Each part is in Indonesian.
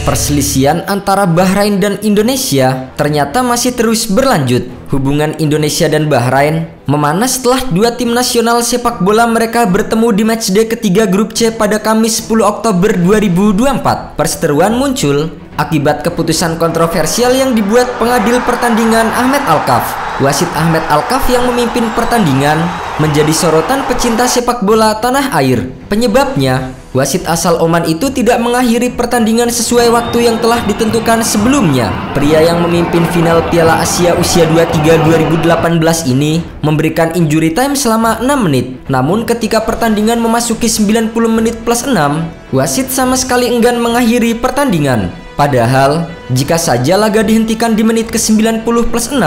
Perselisihan antara Bahrain dan Indonesia ternyata masih terus berlanjut. Hubungan Indonesia dan Bahrain memanas setelah dua tim nasional sepak bola mereka bertemu di matchday ketiga grup C pada Kamis 10 Oktober 2024. Perseteruan muncul akibat keputusan kontroversial yang dibuat pengadil pertandingan Ahmed Alkaf. Wasit Ahmed Alkaf yang memimpin pertandingan menjadi sorotan pecinta sepak bola tanah air. Penyebabnya, wasit asal Oman itu tidak mengakhiri pertandingan sesuai waktu yang telah ditentukan sebelumnya. Pria yang memimpin final Piala Asia usia 23 2018 ini memberikan injury time selama 6 menit. Namun ketika pertandingan memasuki 90 menit plus 6, wasit sama sekali enggan mengakhiri pertandingan. Padahal, jika saja laga dihentikan di menit ke-90 plus 6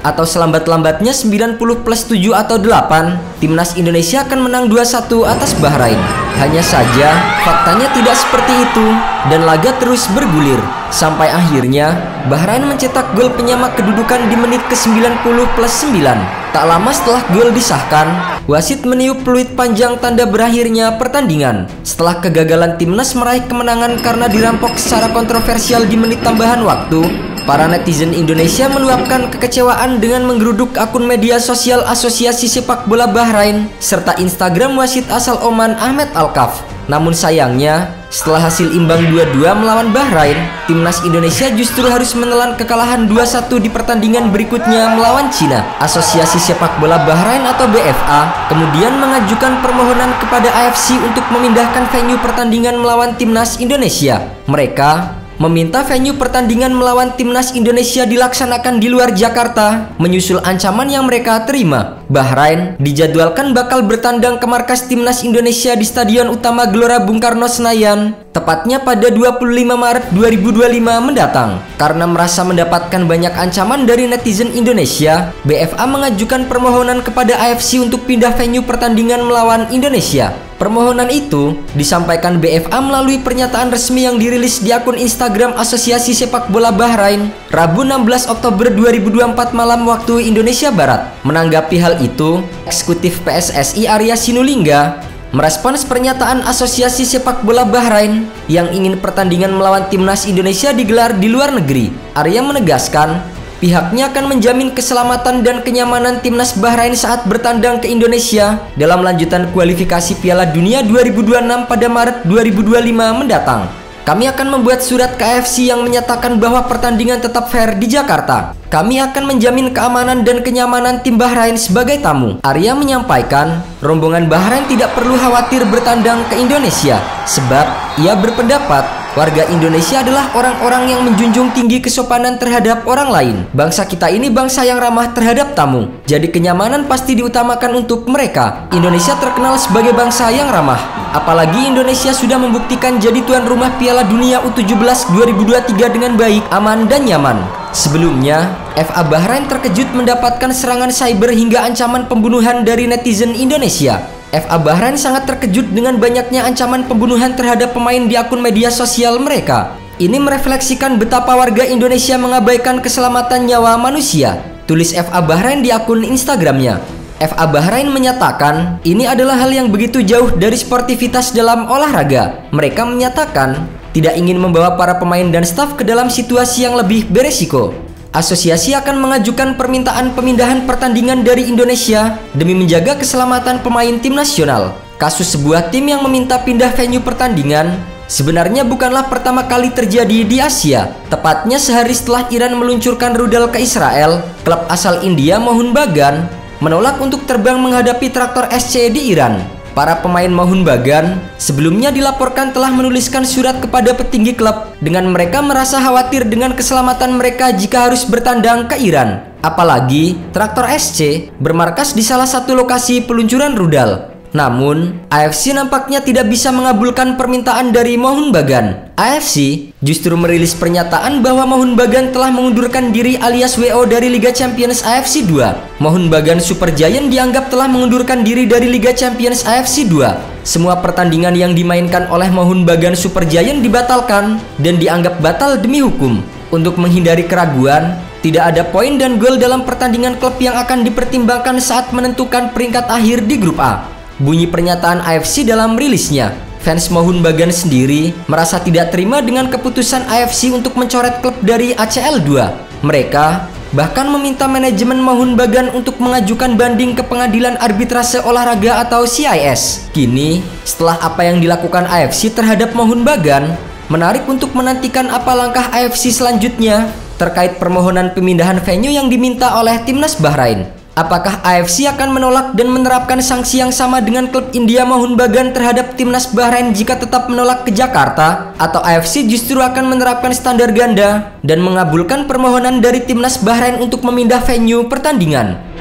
atau selambat-lambatnya 90 plus 7 atau 8, timnas Indonesia akan menang 2-1 atas Bahrain. Hanya saja, faktanya tidak seperti itu dan laga terus bergulir. Sampai akhirnya, Bahrain mencetak gol penyamak kedudukan di menit ke-90 plus 9. Tak lama setelah gol disahkan, wasit meniup peluit panjang tanda berakhirnya pertandingan. Setelah kegagalan timnas meraih kemenangan karena dirampok secara kontroversial di menit tambahan waktu, para netizen Indonesia meluapkan kekecewaan dengan menggeruduk akun media sosial Asosiasi Sepak Bola Bahrain serta Instagram wasit asal Oman Ahmed Alkaf. Namun sayangnya, setelah hasil imbang 2-2 melawan Bahrain, timnas Indonesia justru harus menelan kekalahan 2-1 di pertandingan berikutnya melawan Cina. Asosiasi Sepak Bola Bahrain atau BFA kemudian mengajukan permohonan kepada AFC untuk memindahkan venue pertandingan melawan timnas Indonesia. Mereka meminta venue pertandingan melawan timnas Indonesia dilaksanakan di luar Jakarta, menyusul ancaman yang mereka terima. Bahrain dijadwalkan bakal bertandang ke markas timnas Indonesia di Stadion Utama Gelora Bung Karno Senayan, tepatnya pada 25 Maret 2025 mendatang. Karena merasa mendapatkan banyak ancaman dari netizen Indonesia, BFA mengajukan permohonan kepada AFC untuk pindah venue pertandingan melawan Indonesia. Permohonan itu disampaikan BFA melalui pernyataan resmi yang dirilis di akun Instagram Asosiasi Sepak Bola Bahrain, Rabu 16 Oktober 2024 malam waktu Indonesia Barat. Menanggapi hal itu, Eksekutif PSSI Arya Sinulinga merespons pernyataan Asosiasi Sepak Bola Bahrain yang ingin pertandingan melawan timnas Indonesia digelar di luar negeri. Arya menegaskan pihaknya akan menjamin keselamatan dan kenyamanan timnas Bahrain saat bertandang ke Indonesia dalam lanjutan kualifikasi Piala Dunia 2026 pada Maret 2025 mendatang. Kami akan membuat surat ke AFC yang menyatakan bahwa pertandingan tetap fair di Jakarta. Kami akan menjamin keamanan dan kenyamanan tim Bahrain sebagai tamu. Arya menyampaikan, rombongan Bahrain tidak perlu khawatir bertandang ke Indonesia, sebab ia berpendapat warga Indonesia adalah orang-orang yang menjunjung tinggi kesopanan terhadap orang lain. Bangsa kita ini bangsa yang ramah terhadap tamu, jadi kenyamanan pasti diutamakan untuk mereka. Indonesia terkenal sebagai bangsa yang ramah. Apalagi Indonesia sudah membuktikan jadi tuan rumah Piala Dunia U17 2023 dengan baik, aman, dan nyaman. Sebelumnya, FA Bahrain terkejut mendapatkan serangan cyber hingga ancaman pembunuhan dari netizen Indonesia. FA Bahrain sangat terkejut dengan banyaknya ancaman pembunuhan terhadap pemain di akun media sosial mereka. Ini merefleksikan betapa warga Indonesia mengabaikan keselamatan nyawa manusia, tulis FA Bahrain di akun Instagramnya. FA Bahrain menyatakan ini adalah hal yang begitu jauh dari sportivitas dalam olahraga. Mereka menyatakan tidak ingin membawa para pemain dan staf ke dalam situasi yang lebih beresiko. Asosiasi akan mengajukan permintaan pemindahan pertandingan dari Indonesia demi menjaga keselamatan pemain tim nasional. Kasus sebuah tim yang meminta pindah venue pertandingan sebenarnya bukanlah pertama kali terjadi di Asia. Tepatnya sehari setelah Iran meluncurkan rudal ke Israel, klub asal India Mohun Bagan menolak untuk terbang menghadapi traktor SC di Iran. Para pemain Mohun Bagan sebelumnya dilaporkan telah menuliskan surat kepada petinggi klub dengan mereka merasa khawatir dengan keselamatan mereka jika harus bertandang ke Iran. Apalagi traktor SC bermarkas di salah satu lokasi peluncuran rudal. Namun, AFC nampaknya tidak bisa mengabulkan permintaan dari Mohun Bagan. AFC justru merilis pernyataan bahwa Mohun Bagan telah mengundurkan diri alias WO dari Liga Champions AFC 2. Mohun Bagan Super Giant dianggap telah mengundurkan diri dari Liga Champions AFC 2. Semua pertandingan yang dimainkan oleh Mohun Bagan Super Giant dibatalkan dan dianggap batal demi hukum. Untuk menghindari keraguan, tidak ada poin dan gol dalam pertandingan klub yang akan dipertimbangkan saat menentukan peringkat akhir di grup A. Bunyi pernyataan AFC dalam rilisnya. Fans Mohun Bagan sendiri merasa tidak terima dengan keputusan AFC untuk mencoret klub dari ACL 2. Mereka bahkan meminta manajemen Mohun Bagan untuk mengajukan banding ke Pengadilan Arbitrase Olahraga atau CIS. Kini, setelah apa yang dilakukan AFC terhadap Mohun Bagan, menarik untuk menantikan apa langkah AFC selanjutnya terkait permohonan pemindahan venue yang diminta oleh Timnas Bahrain. Apakah AFC akan menolak dan menerapkan sanksi yang sama dengan klub India Mohun Bagan terhadap Timnas Bahrain jika tetap menolak ke Jakarta? Atau AFC justru akan menerapkan standar ganda dan mengabulkan permohonan dari Timnas Bahrain untuk memindah venue pertandingan?